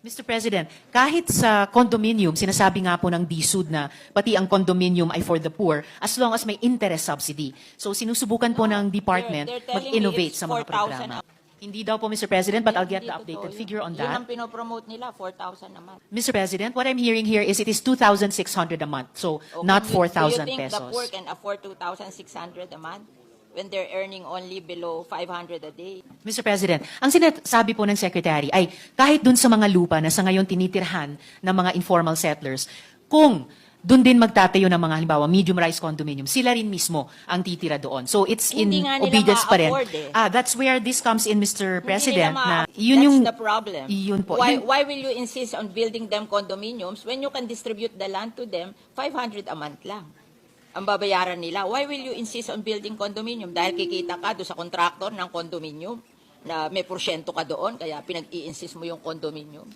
Mr. President, kahit sa condominium, sinasabi nga po ng DSUD na pati ang condominium ay for the poor as long as may interest subsidy. So sinusubukan po ng department they're telling me mag-innovate it's sa mga 4,000 programa. Hindi daw po, Mr. President, but I'll get the Hindi updated totoo figure on Yun that. ang pinopromote nila, 4,000 naman. Mr. President, what I'm hearing here is it is 2,600 a month, so Okay, not do 4,000 you think the poor pesos. can afford 2,600 a month when they're earning only below 500 a day? Mr. President, ang sinasabi po ng Secretary ay kahit dun sa mga lupa na sa ngayon tinitirhan ng mga informal settlers, kung dun din magtatayo ng mga halimbawa medium-rise condominium, sila rin mismo ang titira doon. So it's in Hindi nga nila obedience pa rin. ma-afford eh. That's where this comes in, Mr. President. Hindi nila Na yun yung, That's the problem. Yun po. Why will you insist on building them condominiums when you can distribute the land to them 500 a month lang? Ang babayaran nila. Why will you insist on building condominium? Dahil kikita ka doon sa contractor ng condominium na may porsyento ka doon, kaya pinag-i-insist mo yung condominium.